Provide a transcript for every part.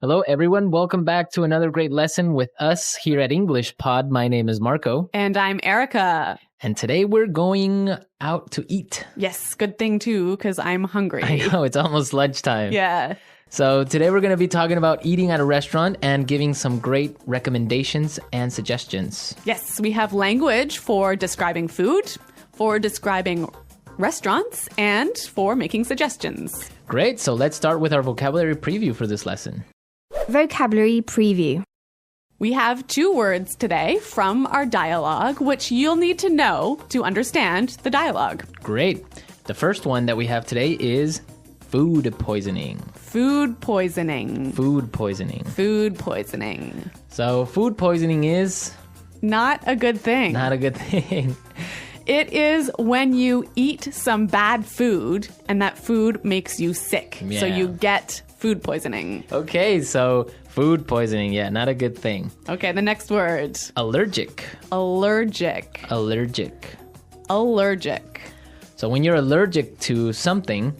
Hello, everyone. Welcome back to another great lesson with us here at English Pod. My name is Marco. And I'm Erica. And today we're going out to eat. Yes, good thing too, because I'm hungry. I know, it's almost lunchtime. Yeah. So today we're going to be talking about eating at a restaurant and giving some great recommendations and suggestions. Yes, we have language for describing food, for describing restaurants, and for making suggestions. Great. So let's start with our vocabulary preview for this lesson. Vocabulary preview. We have 2 words today from our dialogue, which you'll need to know to understand the dialogue. Great. The first one that we have today is food poisoning. Food poisoning. Food poisoning. Food poisoning. So food poisoning is not a good thing. not a good thing. It is when you eat some bad food and that food makes you sick. Yeah. So you get food poisoning. Okay, so food poisoning, yeah, not a good thing. Okay, the next word. Allergic. Allergic. Allergic. Allergic. So when you're allergic to something,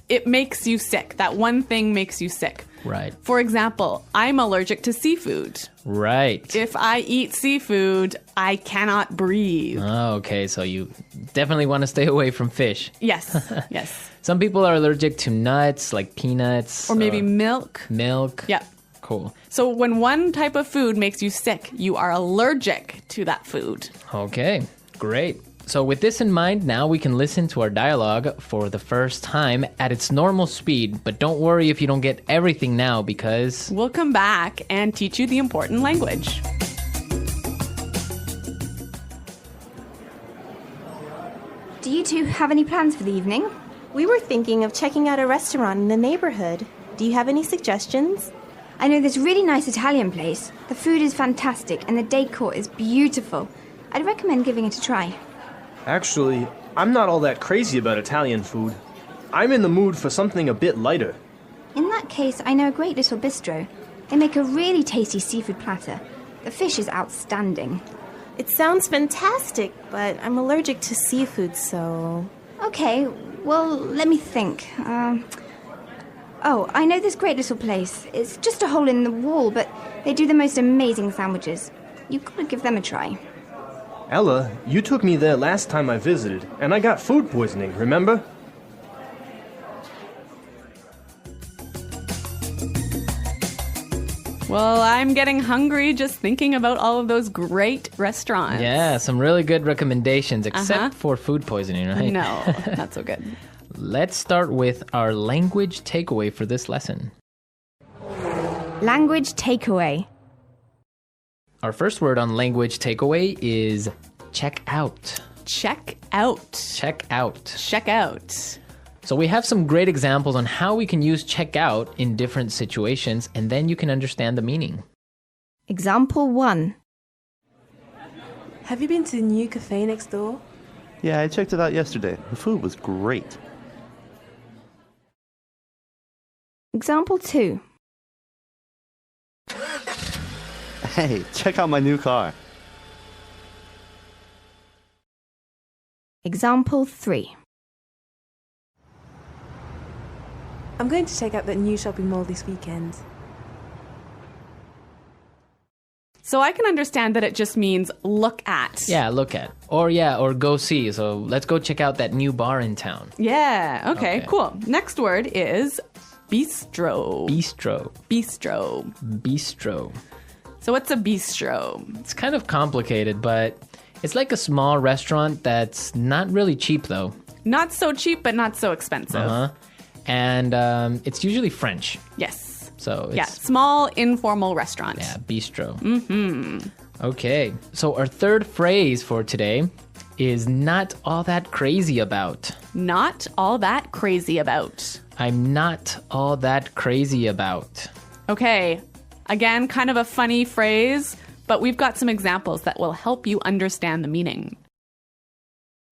it makes you sick. That one thing makes you sick. right, For example, I'm allergic to seafood. right. If I eat seafood, I cannot breathe. Oh, okay, so you definitely want to stay away from fish. Yes, yes. Some people are allergic to nuts, like peanuts. Or maybe milk. milk. Yeah. Cool. So when one type of food makes you sick, you are allergic to that food. Okay, great. So with this in mind, now we can listen to our dialogue for the first time at its normal speed. But don't worry if you don't get everything now because... We'll come back and teach you the important language. Do you two have any plans for the evening? We were thinking of checking out a restaurant in the neighborhood. Do you have any suggestions? I know this really nice Italian place. The food is fantastic and the decor is beautiful. I'd recommend giving it a try. Actually, I'm not all that crazy about Italian food. I'm in the mood for something a bit lighter. In that case, I know a great little bistro. They make a really tasty seafood platter. The fish is outstanding. It sounds fantastic, but I'm allergic to seafood, so... Okay, well, let me think. Oh, I know this great little place. It's just a hole in the wall, but they do the most amazing sandwiches. You've got to give them a try. Ella, you took me there last time I visited, and I got food poisoning, remember? Well, I'm getting hungry just thinking about all of those great restaurants. Yeah, some really good recommendations, except for food poisoning, right? No, not so good. Let's start with our language takeaway for this lesson. Language takeaway. Our first word on language takeaway is check out. Check out. Check out. Check out. So we have some great examples on how we can use check out in different situations, and then you can understand the meaning. Example 1. Have you been to the new cafe next door? Yeah, I checked it out yesterday. The food was great. Example 2. Hey, check out my new car. Example 3. I'm going to check out that new shopping mall this weekend. So I can understand that it just means look at. Yeah, look at. Or go see. So let's go check out that new bar in town. Yeah, okay, Okay. cool. Next word is bistro. Bistro. Bistro. Bistro. So what's a bistro? It's kind of complicated, but it's like a small restaurant that's not really cheap though. Not so cheap, but not so expensive. Uh-huh. And it's usually French. Yes. So it's... Yeah, small, informal restaurant. Yeah, bistro. Mm-hmm. Okay, so our third phrase for today is not all that crazy about. Not all that crazy about. I'm not all that crazy about. Okay, again, kind of a funny phrase, but we've got some examples that will help you understand the meaning.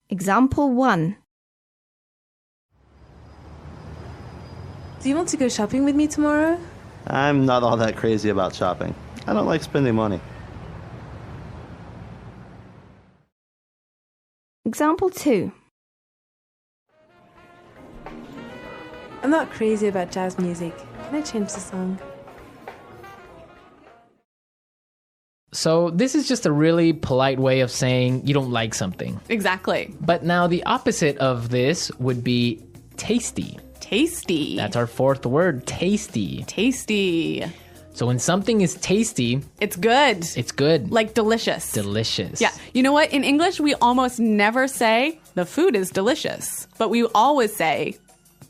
Example 1. Do you want to go shopping with me tomorrow? I'm not all that crazy about shopping. I don't like spending money. Example 2. I'm not crazy about jazz music, Can I change the song? So this is just a really polite way of saying you don't like something. Exactly. But now the opposite of this would be tasty. Tasty. That's our fourth word, tasty. Tasty. So when something is tasty, It's good. it's good. Like delicious. Delicious. Yeah. You know what? In English, we almost never say the food is delicious, but we always say,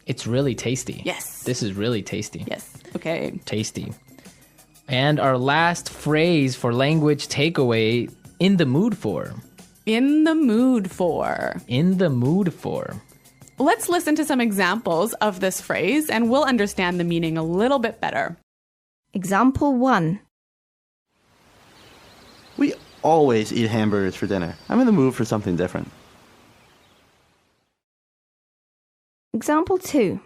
It's really tasty. Yes. This is really tasty. yes. Okay. Tasty. And our last phrase for language takeaway, in the mood for. In the mood for. In the mood for. Let's listen to some examples of this phrase and we'll understand the meaning a little bit better. Example 1. We always eat hamburgers for dinner. I'm in the mood for something different. Example 2.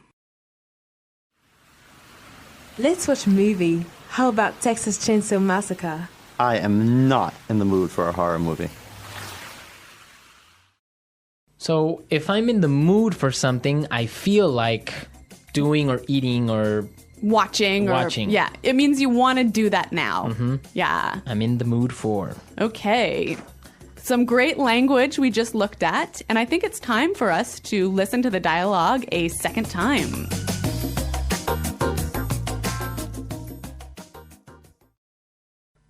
Let's watch a movie. How about Texas Chainsaw Massacre? I am not in the mood for a horror movie. So if I'm in the mood for something, I feel like doing or eating or Watching. Yeah. It means you want to do that now. Yeah. I'm in the mood for. Okay. Some great language we just looked at, and I think it's time for us to listen to the dialogue a second time.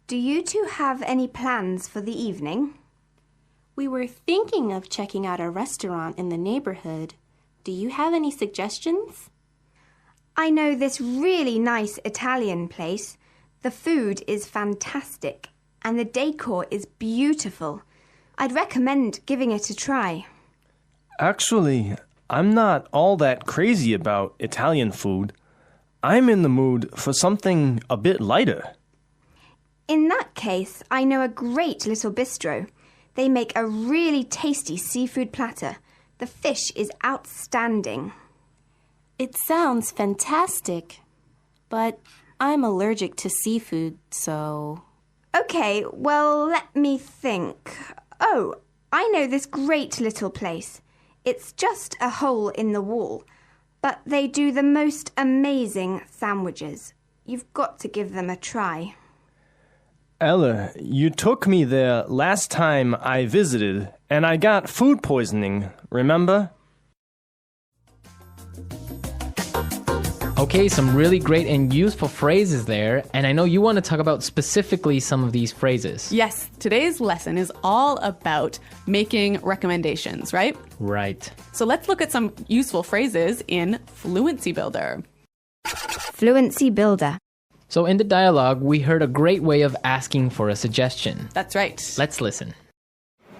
Do you two have any plans for the evening? We were thinking of checking out a restaurant in the neighborhood. Do you have any suggestions? I know this really nice Italian place. The food is fantastic and the decor is beautiful. I'd recommend giving it a try. Actually, I'm not all that crazy about Italian food. I'm in the mood for something a bit lighter. In that case, I know a great little bistro. They make a really tasty seafood platter. The fish is outstanding. It sounds fantastic, but I'm allergic to seafood, so... Okay, well, let me think. Oh, I know this great little place. It's just a hole in the wall, but they do the most amazing sandwiches. You've got to give them a try. Ella, you took me there last time I visited, and I got food poisoning, remember? Okay, some really great and useful phrases there, and I know you want to talk about specifically some of these phrases. Yes, today's lesson is all about making recommendations, right? Right. So let's look at some useful phrases in Fluency Builder. Fluency Builder. So in the dialogue, we heard a great way of asking for a suggestion. That's right. Let's listen.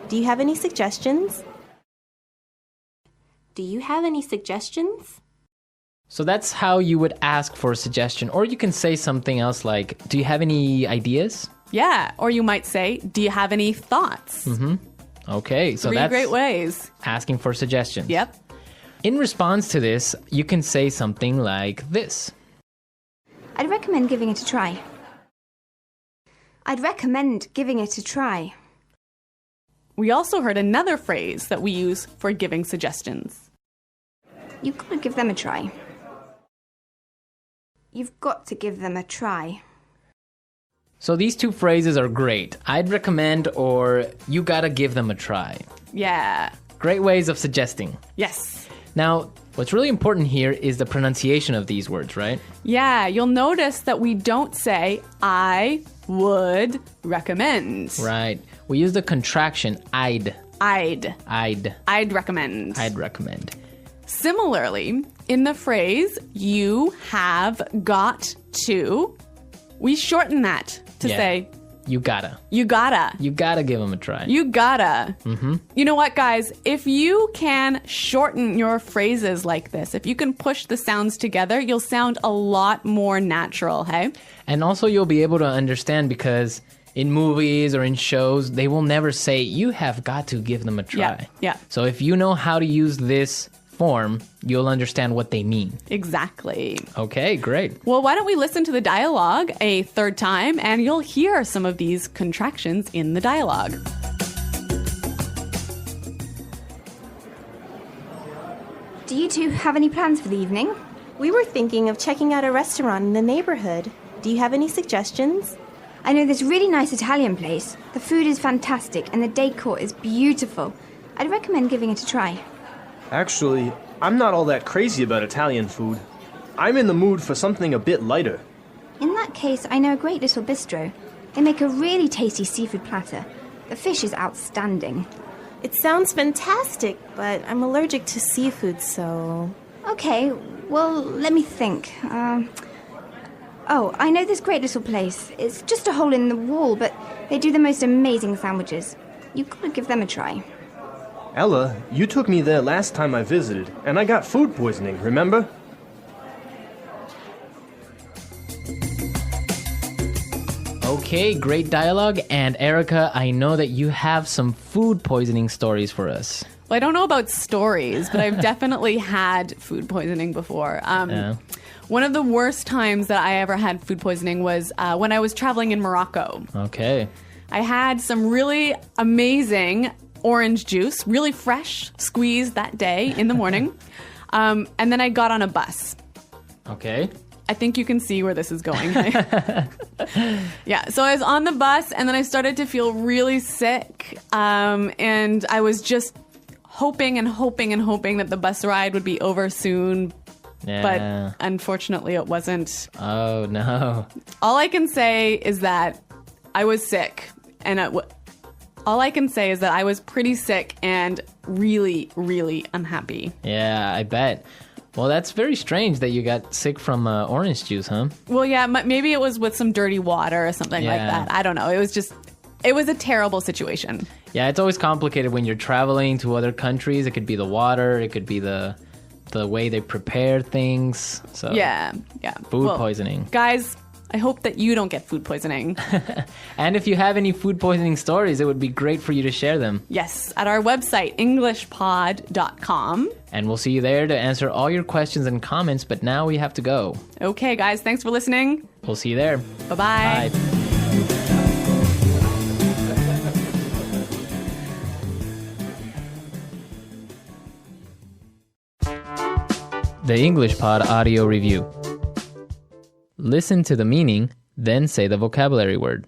Do you have any suggestions? Do you have any suggestions? So that's how you would ask for a suggestion. Or you can say something else like, do you have any ideas? Yeah, or you might say, do you have any thoughts? Okay, so Three that's great ways. asking for suggestions. Yep. In response to this, you can say something like this. I'd recommend giving it a try. I'd recommend giving it a try. We also heard another phrase that we use for giving suggestions. You've got to give them a try. You've got to give them a try. So these two phrases are great. I'd recommend or you gotta give them a try. Yeah. Great ways of suggesting. Yes. Now, what's really important here is the pronunciation of these words, right? Yeah, you'll notice that we don't say, I would recommend. Right. We use the contraction I'd. I'd recommend. I'd recommend. Similarly, in the phrase, you have got to, we shorten that to say, you gotta. you gotta. You gotta give them a try. You gotta. You know what, guys? If you can shorten your phrases like this, if you can push the sounds together, you'll sound a lot more natural, hey? And also you'll be able to understand because in movies or in shows, they will never say, you have got to give them a try. Yeah. So if you know how to use this form, you'll understand what they mean. Exactly. Okay, great. Well, why don't we listen to the dialogue a third time and you'll hear some of these contractions in the dialogue. Do you two have any plans for the evening? We were thinking of checking out a restaurant in the neighborhood. Do you have any suggestions? I know this really nice Italian place. The food is fantastic and the decor is beautiful. I'd recommend giving it a try. Actually, I'm not all that crazy about Italian food. I'm in the mood for something a bit lighter. In that case, I know a great little bistro. They make a really tasty seafood platter. The fish is outstanding. It sounds fantastic, but I'm allergic to seafood, so... Okay, well, let me think. I know this great little place. It's just a hole in the wall, but they do the most amazing sandwiches. You've got to give them a try. Ella, you took me there last time I visited, and I got food poisoning, remember? Okay, great dialogue. And Erica, I know that you have some food poisoning stories for us. Well, I don't know about stories, but I've definitely had food poisoning before. One of the worst times that I ever had food poisoning was when I was traveling in Morocco. Okay. I had some really amazing orange juice, really fresh, squeezed that day in the morning. And then I got on a bus. Okay. I think you can see where this is going. Yeah, so I was on the bus and then I started to feel really sick. And I was just hoping that the bus ride would be over soon. Yeah. But unfortunately it wasn't. Oh, no. All I can say is that I was sick. And all I can say is that I was pretty sick and really, really unhappy. Yeah, I bet. Well, that's very strange that you got sick from orange juice, huh? Well, yeah, maybe it was with some dirty water or something like that. I don't know. It was a terrible situation. Yeah, it's always complicated when you're traveling to other countries. It could be the water. It could be the way they prepare things. So Yeah. Food poisoning. Guys, I hope that you don't get food poisoning. And if you have any food poisoning stories, it would be great for you to share them. Yes, at our website, englishpod.com. And we'll see you there to answer all your questions and comments, but now we have to go. Okay, guys, thanks for listening. We'll see you there. Bye-bye. Bye. The English Pod Audio Review. Listen to the meaning, then say the vocabulary word.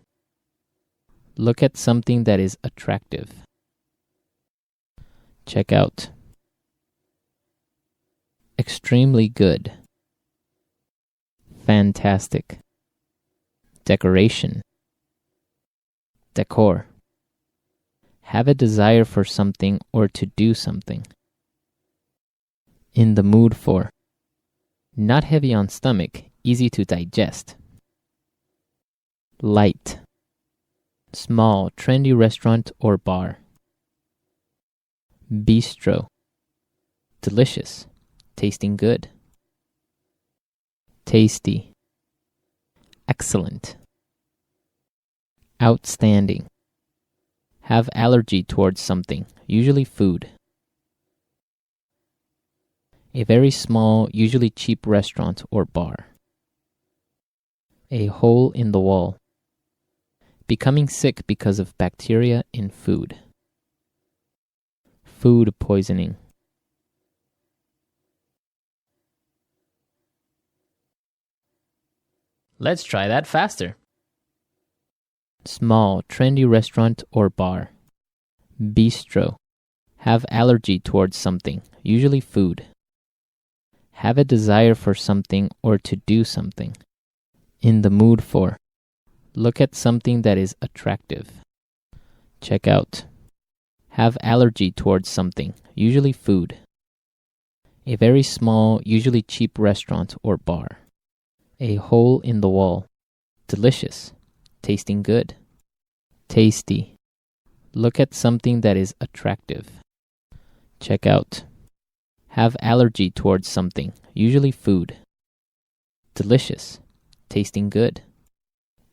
Look at something that is attractive. Check out. Extremely good. Fantastic. Decoration. Decor. Have a desire for something or to do something. In the mood for. Not heavy on stomach, easy to digest. Light. Small, trendy restaurant or bar. Bistro. Delicious, tasting good. Tasty. Excellent. Outstanding. Have allergy towards something, usually food. A very small, usually cheap restaurant or bar. A hole in the wall. Becoming sick because of bacteria in food. Food poisoning. Let's try that faster. Small, trendy restaurant or bar. Bistro. Have allergy towards something, usually food. Have a desire for something or to do something. In the mood for. Look at something that is attractive. Check out. Have allergy towards something, usually food. A very small, usually cheap restaurant or bar. A hole in the wall. Delicious, tasting good. Tasty. Look at something that is attractive. Check out. Have allergy towards something, usually food. Delicious, tasting good.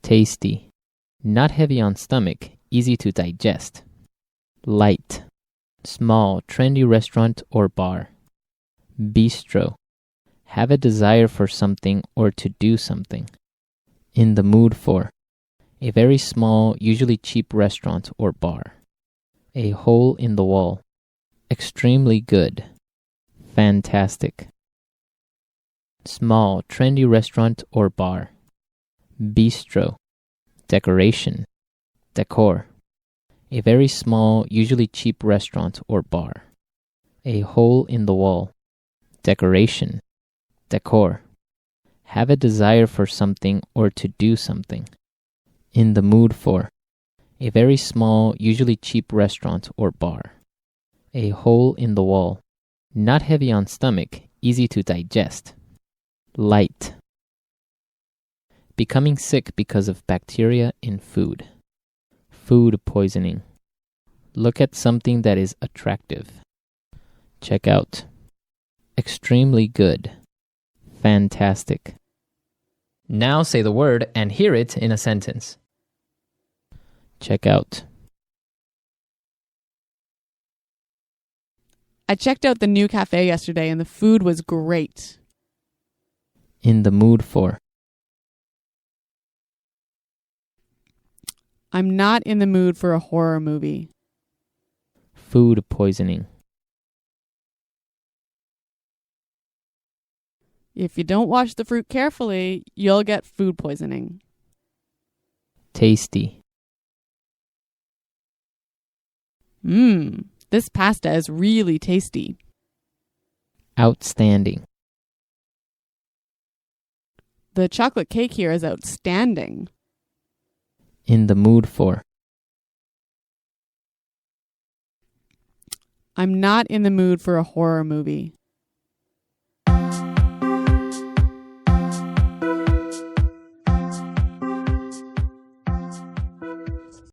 Tasty. Not heavy on stomach, easy to digest. Light. Small, trendy restaurant or bar. Bistro. Have a desire for something or to do something. In the mood for. A very small, usually cheap restaurant or bar. A hole in the wall. Extremely good. Fantastic. Small, trendy restaurant or bar. Bistro. Decoration. Decor. A very small, usually cheap restaurant or bar. A hole in the wall. Decoration. Decor. Have a desire for something or to do something. In the mood for. A very small, usually cheap restaurant or bar. A hole in the wall. Not heavy on stomach, easy to digest. Light. Becoming sick because of bacteria in food. Food poisoning. Look at something that is attractive. Check out. Extremely good. Fantastic. Now say the word and hear it in a sentence. Check out. I checked out the new cafe yesterday and the food was great. In the mood for. I'm not in the mood for a horror movie. Food poisoning. If you don't wash the fruit carefully, you'll get food poisoning. Tasty. This pasta is really tasty. Outstanding. The chocolate cake here is outstanding. In the mood for. I'm not in the mood for a horror movie.